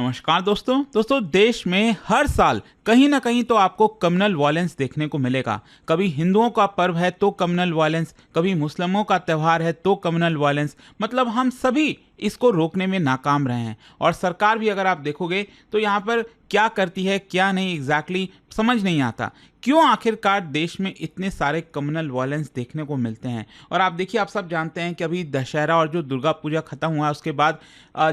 नमस्कार दोस्तों देश में हर साल कहीं ना कहीं तो आपको कम्युनल वायलेंस देखने को मिलेगा। कभी हिंदुओं का पर्व है तो कम्युनल वायलेंस, कभी मुस्लिमों का त्यौहार है तो कम्युनल वायलेंस। मतलब हम सभी इसको रोकने में नाकाम रहे हैं और सरकार भी अगर आप देखोगे तो यहाँ पर क्या करती है क्या नहीं एग्जैक्टली समझ नहीं आता। क्यों आखिरकार देश में इतने सारे कम्युनल वायलेंस देखने को मिलते हैं। और आप देखिए, आप सब जानते हैं कि अभी दशहरा और जो दुर्गा पूजा खत्म हुआ है उसके बाद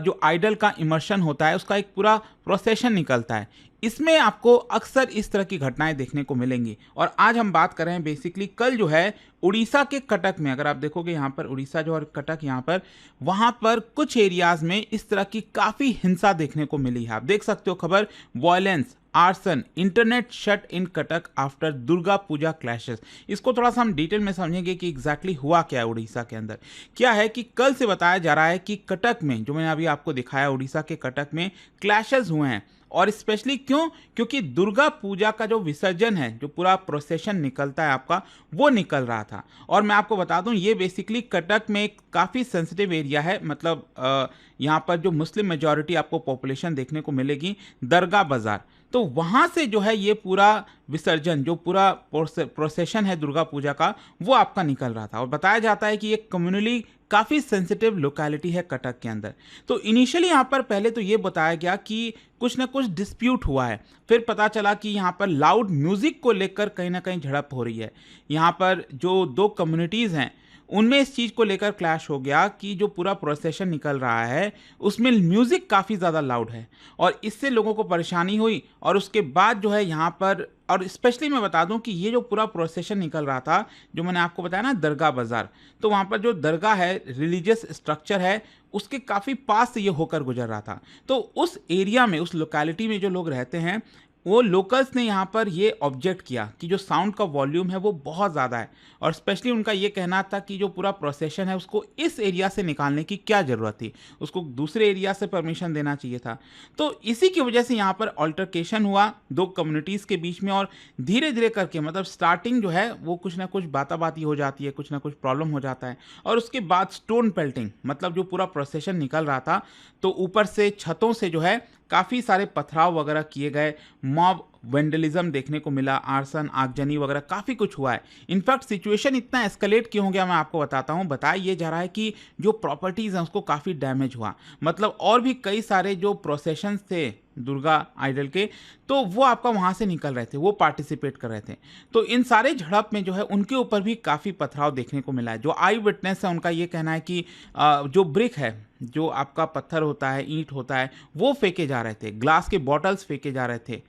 जो आइडल का इमर्शन होता है उसका एक पूरा प्रोसेशन निकलता है। इसमें आपको अक्सर इस तरह की घटनाएं देखने को मिलेंगी। और आज हम बात कर रहे हैं बेसिकली, कल जो है उड़ीसा के कटक में, अगर आप देखोगे यहाँ पर उड़ीसा जो और कटक यहाँ पर, वहाँ पर कुछ एरियाज में इस तरह की काफ़ी हिंसा देखने को मिली है। आप देख सकते हो खबर, violence, arson, internet shut in Cuttack after Durga Puja clashes. इसको थोड़ा सा हम डिटेल में समझेंगे कि एग्जैक्टली हुआ क्या है उड़ीसा के अंदर। क्या है कि कल से बताया जा रहा है कि कटक में, जो मैंने अभी आपको दिखाया, उड़ीसा के कटक में क्लैशेस हुए हैं। और स्पेशली क्यों? क्योंकि दुर्गा पूजा का जो विसर्जन है, जो पूरा प्रोसेशन निकलता है आपका, वो निकल रहा था। और मैं आपको बता दूं, ये बेसिकली कटक में एक काफ़ी सेंसिटिव एरिया है। मतलब यहाँ पर जो मुस्लिम मेजॉरिटी आपको पॉपुलेशन देखने को मिलेगी, दरगाह बाज़ार, तो वहाँ से जो है ये पूरा विसर्जन, जो पूरा प्रोसेशन है दुर्गा पूजा का, वो आपका निकल रहा था। और बताया जाता है कि ये कम्युनली काफ़ी सेंसिटिव लोकेलिटी है कटक के अंदर। तो इनिशियली यहाँ पर पहले तो ये बताया गया कि कुछ ना कुछ डिस्प्यूट हुआ है। फिर पता चला कि यहाँ पर लाउड म्यूज़िक को लेकर कहीं ना कहीं झड़प हो रही है। यहाँ पर जो दो कम्युनिटीज़ हैं उनमें इस चीज़ को लेकर क्लैश हो गया कि जो पूरा प्रोसेशन निकल रहा है उसमें म्यूज़िक काफ़ी ज़्यादा लाउड है और इससे लोगों को परेशानी हुई। और उसके बाद जो है यहाँ पर, और स्पेशली मैं बता दूं कि ये जो पूरा प्रोसेशन निकल रहा था, जो मैंने आपको बताया ना दरगाह बाज़ार, तो वहाँ पर जो दरगाह है, रिलीजियस स्ट्रक्चर है, उसके काफ़ी पास से ये होकर गुजर रहा था। तो उस एरिया में, उस लोकेलिटी में जो लोग रहते हैं, वो लोकल्स ने यहाँ पर ये ऑब्जेक्ट किया कि जो साउंड का वॉल्यूम है वो बहुत ज़्यादा है। और स्पेशली उनका ये कहना था कि जो पूरा प्रोसेशन है उसको इस एरिया से निकालने की क्या ज़रूरत थी, उसको दूसरे एरिया से परमिशन देना चाहिए था। तो इसी की वजह से यहाँ पर ऑल्टरकेशन हुआ दो कम्युनिटीज़ के बीच में। और धीरे धीरे करके, मतलब स्टार्टिंग जो है वो कुछ ना कुछ बाताबाती हो जाती है, कुछ ना कुछ प्रॉब्लम हो जाता है। और उसके बाद स्टोन पेल्टिंग, मतलब जो पूरा प्रोसेशन निकल रहा था तो ऊपर से, छतों से जो है काफ़ी सारे पथराव वगैरह किए गए, मॉब वेंडलिज्म देखने को मिला, आर्सन, आगजनी वगैरह काफ़ी कुछ हुआ है। इनफैक्ट सिचुएशन इतना एस्केलेट क्यों हो गया मैं आपको बताता हूँ। बताया ये जा रहा है कि जो प्रॉपर्टीज़ हैं उसको काफ़ी डैमेज हुआ। मतलब और भी कई सारे जो प्रोसेशंस थे दुर्गा आइडल के, तो वो आपका वहाँ से निकल रहे थे, वो पार्टिसिपेट कर रहे थे। तो इन सारे झड़प में जो है उनके ऊपर भी काफ़ी पथराव देखने को मिला है। जो आई विटनेस है उनका ये कहना है कि जो ब्रिक है, जो आपका पत्थर होता है, ईंट होता है, वो फेंके जा रहे थे, ग्लास के बॉटल्स फेंके जा रहे थे।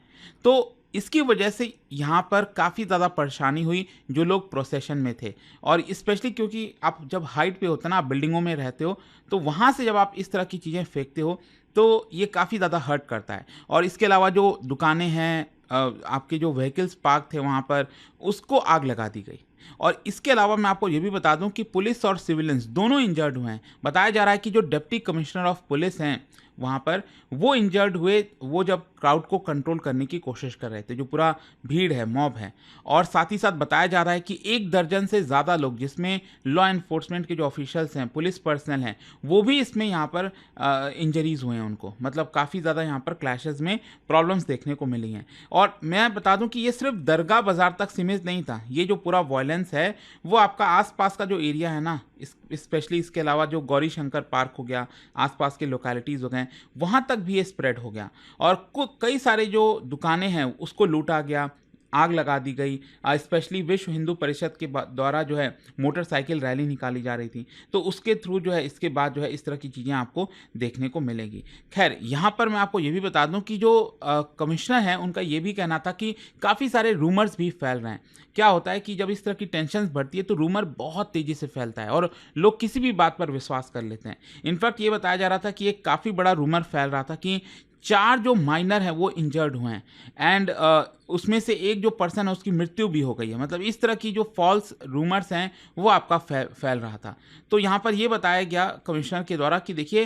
तो इसकी वजह से यहाँ पर काफ़ी ज़्यादा परेशानी हुई जो लोग प्रोसेशन में थे। और स्पेशली क्योंकि आप जब हाइट पे होते ना, आप बिल्डिंगों में रहते हो, तो वहाँ से जब आप इस तरह की चीज़ें फेंकते हो तो ये काफ़ी ज़्यादा हर्ट करता है। और इसके अलावा जो दुकानें हैं, आपके जो व्हीकल्स पार्क थे वहाँ पर, उसको आग लगा दी गई। और इसके अलावा मैं आपको ये भी बता दूं कि पुलिस और सिविलियंस दोनों इंजर्ड हुए हैं। बताया जा रहा है कि जो डिप्टी कमिश्नर ऑफ पुलिस हैं वहाँ पर, वो इंजर्ड हुए, वो जब क्राउड को कंट्रोल करने की कोशिश कर रहे थे, जो पूरा भीड़ है, मॉब है। और साथ ही साथ बताया जा रहा है कि 1 दर्जन से ज़्यादा लोग, जिसमें लॉ एनफोर्समेंट के जो ऑफिशियल्स हैं, पुलिस पर्सनल हैं, वो भी इसमें यहाँ पर इंजरीज हुए हैं उनको। मतलब काफ़ी ज़्यादा यहाँ पर क्लैशेस में प्रॉब्लम्स देखने को मिली हैं। और मैं बता दूं कि ये सिर्फ दरगाह बाज़ार तक सीमित नहीं था। ये जो पूरा वायलेंस है वो आपका आसपास का जो एरिया है ना, स्पेशली इसके अलावा जो गौरी शंकर पार्क हो गया, आसपास के लोकेलिटीज़ हो गए, वहाँ तक भी ये स्प्रेड हो गया। और कई सारे जो दुकानें हैं उसको लूटा गया, आग लगा दी गई। स्पेशली विश्व हिंदू परिषद के द्वारा जो है मोटरसाइकिल रैली निकाली जा रही थी, तो उसके थ्रू जो है इसके बाद जो है इस तरह की चीज़ें आपको देखने को मिलेगी। खैर, यहाँ पर मैं आपको ये भी बता दूं कि जो कमिश्नर हैं उनका ये भी कहना था कि काफ़ी सारे रूमर्स भी फैल रहे हैं। क्या होता है कि जब इस तरह की टेंशन बढ़ती है तो रूमर बहुत तेज़ी से फैलता है और लोग किसी भी बात पर विश्वास कर लेते हैं। इनफैक्ट ये बताया जा रहा था कि एक काफ़ी बड़ा रूमर फैल रहा था कि 4 जो माइनर हैं वो इंजर्ड हुए हैं एंड उसमें से एक जो पर्सन है उसकी मृत्यु भी हो गई है। मतलब इस तरह की जो फॉल्स रूमर्स हैं वो आपका फैल रहा था। तो यहाँ पर ये बताया गया कमिश्नर के द्वारा कि देखिए,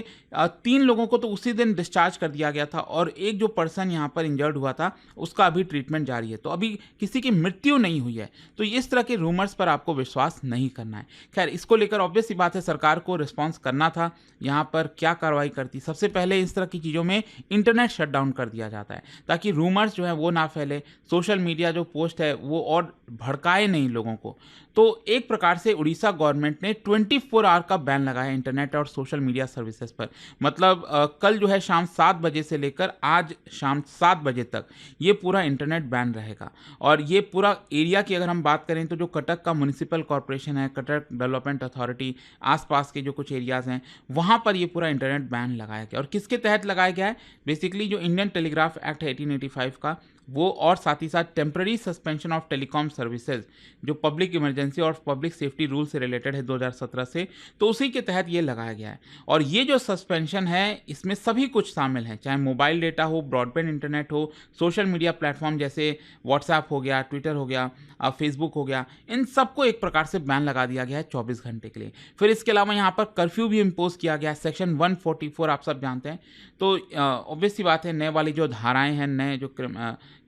3 लोगों को तो उसी दिन डिस्चार्ज कर दिया गया था और एक जो पर्सन यहाँ पर इंजर्ड हुआ था उसका अभी ट्रीटमेंट जारी है। तो अभी किसी की मृत्यु नहीं हुई है। तो इस तरह के रूमर्स पर आपको विश्वास नहीं करना है। खैर, इसको लेकर ऑब्वियस सी बात है, सरकार को रिस्पॉन्स करना था। यहाँ पर क्या कार्रवाई करती? सबसे पहले इस तरह की चीज़ों में इंटरनेट शट डाउन कर दिया जाता है ताकि रूमर्स जो है वो ना फैले, सोशल मीडिया जो पोस्ट है वो और भड़काए नहीं लोगों को। तो एक प्रकार से उड़ीसा गवर्नमेंट ने 24 आवर का बैन लगाया इंटरनेट और सोशल मीडिया सर्विसेज पर। मतलब कल जो है शाम 7 बजे से लेकर आज शाम 7 बजे तक ये पूरा इंटरनेट बैन रहेगा। और ये पूरा एरिया की अगर हम बात करें तो जो कटक का म्युनिसिपल कॉर्पोरेशन है, कटक डेवलपमेंट अथॉरिटी, आसपास के जो कुछ एरियाज़ हैं वहाँ पर ये पूरा इंटरनेट बैन लगाया गया। और किसके तहत लगाया गया है? बेसिकली जो इंडियन टेलीग्राफ एक्ट है 1885 का वो, और साथ ही साथ temporary suspension of telecom services जो पब्लिक इमरजेंसी और पब्लिक सेफ्टी रूल से रिलेटेड है 2017 से, तो उसी के तहत ये लगाया गया है। और ये जो सस्पेंशन है इसमें सभी कुछ शामिल है, चाहे मोबाइल डेटा हो, ब्रॉडबैंड इंटरनेट हो, सोशल मीडिया प्लेटफॉर्म जैसे व्हाट्सएप हो गया, ट्विटर हो गया, फेसबुक हो गया, इन सबको एक प्रकार से बैन लगा दिया गया है 24 घंटे के लिए। फिर इसके अलावा यहाँ पर कर्फ्यू भी इम्पोज किया गया है, सेक्शन 144 आप सब जानते हैं। तो ऑब्वियस सी बात है, नए वाली जो धाराएं हैं, नए जो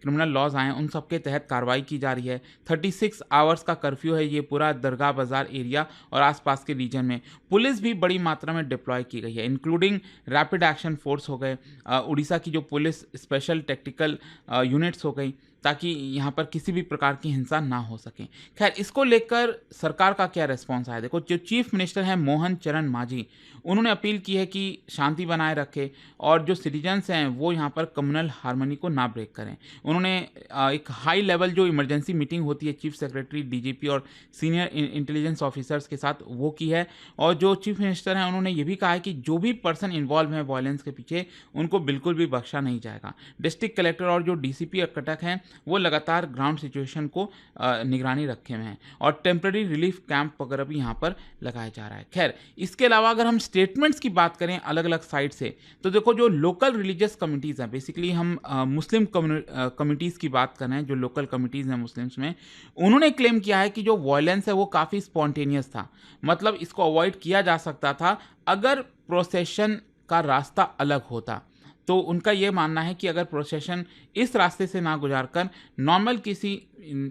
क्रिमिनल लॉज आए हैं उन सब के तहत कार्रवाई की जा रही है। 36 आवर्स का कर्फ्यू है ये पूरा दरगाह बाजार एरिया और आसपास के रीजन में। पुलिस भी बड़ी मात्रा में डिप्लॉय की गई है, इंक्लूडिंग रैपिड एक्शन फोर्स हो गए, उड़ीसा की जो पुलिस स्पेशल टेक्टिकल यूनिट्स हो गई, ताकि यहाँ पर किसी भी प्रकार की हिंसा ना हो सके। खैर, इसको लेकर सरकार का क्या रिस्पॉन्स आया? देखो, जो चीफ मिनिस्टर हैं मोहन चरण मांझी, उन्होंने अपील की है कि शांति बनाए रखे और जो सिटीजन्स हैं वो यहाँ पर कम्युनल हार्मनी को ना ब्रेक करें। उन्होंने एक हाई लेवल जो इमरजेंसी मीटिंग होती है चीफ सेक्रेटरी, डीजीपी और सीनियर इंटेलिजेंस ऑफिसर्स के साथ, वो की है। और जो चीफ मिनिस्टर हैं उन्होंने ये भी कहा है कि जो भी पर्सन इन्वॉल्व है वायलेंस के पीछे, उनको बिल्कुल भी बख्शा नहीं जाएगा। डिस्ट्रिक्ट कलेक्टर और जो डीसीपी कटक हैं वो लगातार ग्राउंड सिचुएशन को निगरानी रखे हुए हैं और टेम्पररी रिलीफ कैंप वगैरह भी यहाँ पर लगाया जा रहा है। खैर, इसके अलावा अगर हम स्टेटमेंट्स की बात करें अलग अलग साइड से, तो देखो जो लोकल रिलीजियस कमिटीज़ हैं, बेसिकली हम मुस्लिम कमिटीज़ की बात कर रहे हैं, जो लोकल कमिटीज़ हैं मुस्लिम्स में, उन्होंने क्लेम किया है कि जो वायलेंस है वो काफ़ी स्पॉन्टेनियस था। मतलब इसको अवॉइड किया जा सकता था अगर प्रोसेशन का रास्ता अलग होता। तो उनका ये मानना है कि अगर प्रोसेशन इस रास्ते से ना गुजारकर नॉर्मल किसी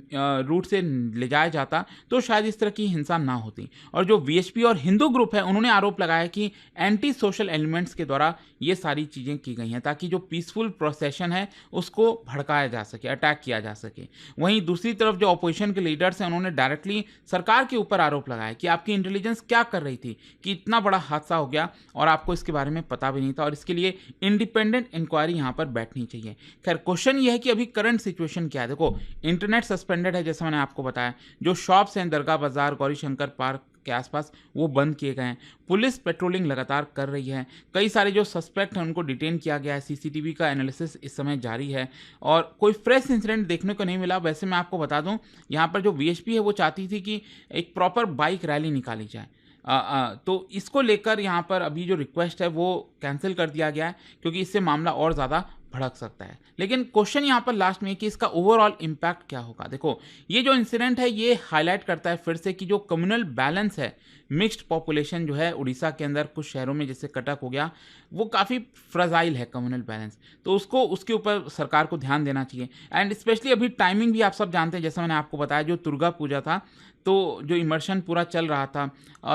रूट से ले जाया जाता तो शायद इस तरह की हिंसा ना होती। और जो वीएचपी और हिंदू ग्रुप है उन्होंने आरोप लगाया कि एंटी सोशल एलिमेंट्स के द्वारा ये सारी चीज़ें की गई हैं ताकि जो पीसफुल प्रोसेशन है उसको भड़काया जा सके, अटैक किया जा सके। वहीं दूसरी तरफ जो अपोजिशन के लीडर्स हैं उन्होंने डायरेक्टली सरकार के ऊपर आरोप लगाया कि आपकी इंटेलिजेंस क्या कर रही थी कि इतना बड़ा हादसा हो गया और आपको इसके बारे में पता भी नहीं था, और इसके लिए इंडिपेंडेंट इंक्वायरी यहाँ पर बैठनी चाहिए। खैर, क्वेश्चन ये है कि अभी करंट सिचुएशन क्या है। देखो, इंटरनेट सस्पेंडेड है, जैसा मैंने आपको बताया। जो शॉप्स हैं दरगाह बाजार, गौरी शंकर पार्क के आसपास, वो बंद किए गए हैं। पुलिस पेट्रोलिंग लगातार कर रही है। कई सारे जो सस्पेक्ट हैं उनको डिटेन किया गया है। सीसीटीवी का एनालिसिस इस समय जारी है और कोई फ्रेश इंसिडेंट देखने को नहीं मिला। वैसे मैं आपको बता दूं, यहाँ पर जो वीएचपी है वो चाहती थी कि एक प्रॉपर बाइक रैली निकाली जाए। तो इसको लेकर यहाँ पर अभी जो रिक्वेस्ट है वो कैंसिल कर दिया गया है क्योंकि इससे मामला और ज़्यादा भड़क सकता है। लेकिन क्वेश्चन यहाँ पर लास्ट में कि इसका ओवरऑल इम्पैक्ट क्या होगा। देखो, ये जो इंसिडेंट है ये हाईलाइट करता है फिर से कि जो कम्युनल बैलेंस है, मिक्स्ड पॉपुलेशन जो है उड़ीसा के अंदर कुछ शहरों में जैसे कटक हो गया, वो काफ़ी फ्रजाइल है कम्युनल बैलेंस। तो उसके ऊपर सरकार को ध्यान देना चाहिए। एंड स्पेशली अभी टाइमिंग भी आप सब जानते हैं, जैसा मैंने आपको बताया, जो दुर्गा पूजा था तो जो इमर्शन पूरा चल रहा था,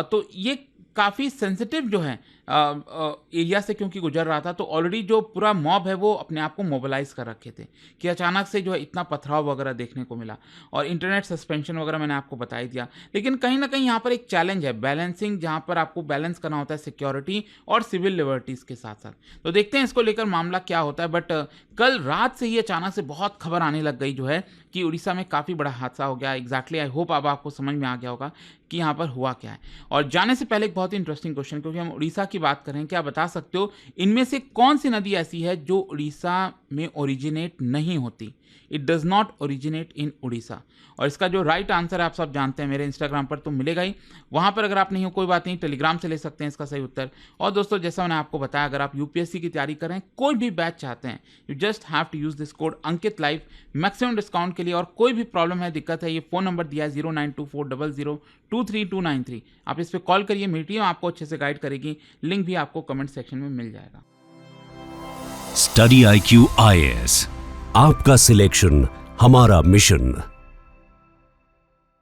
तो ये काफ़ी सेंसिटिव जो है एरिया से क्योंकि गुजर रहा था, तो ऑलरेडी जो पूरा मॉब है वो अपने आप को मोबिलाइज कर रखे थे कि अचानक से जो है इतना पथराव वगैरह देखने को मिला। और इंटरनेट सस्पेंशन वगैरह मैंने आपको बता ही दिया। लेकिन कहीं ना कहीं यहाँ पर एक चैलेंज है बैलेंसिंग, जहाँ पर आपको बैलेंस करना होता है सिक्योरिटी और सिविल लिबर्टीज़ के साथ साथ। तो देखते हैं इसको लेकर मामला क्या होता है। बट कल रात से ही अचानक से बहुत खबर आने लग गई जो है कि उड़ीसा में काफ़ी बड़ा हादसा हो गया। एग्जैक्टली, आई होप अब आपको समझ में आ गया होगा कि यहाँ पर हुआ क्या है। और जाने से पहले एक बहुत ही इंटरेस्टिंग क्वेश्चन, क्योंकि हम उड़ीसा की बात करें, क्या बता सकते हो इनमें से कौन सी नदी ऐसी है जो उड़ीसा में ओरिजिनेट नहीं होती? It does not originate in Orissa. और इसका जो राइट आंसर है आप सब जानते हैं, मेरे इंस्टाग्राम पर तो मिलेगा ही। वहाँ पर अगर आप नहीं हो कोई बात नहीं, टेलीग्राम से ले सकते हैं इसका सही उत्तर। और दोस्तों, जैसा मैंने आपको बताया, अगर आप यूपीएससी की तैयारी कर रहे हैं, कोई भी बैच चाहते हैं, you just have to use this code Ankit live maximum discount के लिए। और कोई भी प्रॉब्लम है, दिक्कत है, ये फ़ोन नंबर दिया है 092400233293। आप इस पर कॉल करिए, मेरी टीम आपको अच्छे से गाइड करेगी। लिंक भी आपको कमेंट सेक्शन में मिल जाएगा। स्टडी IQ IAS, आपका सिलेक्शन हमारा मिशन।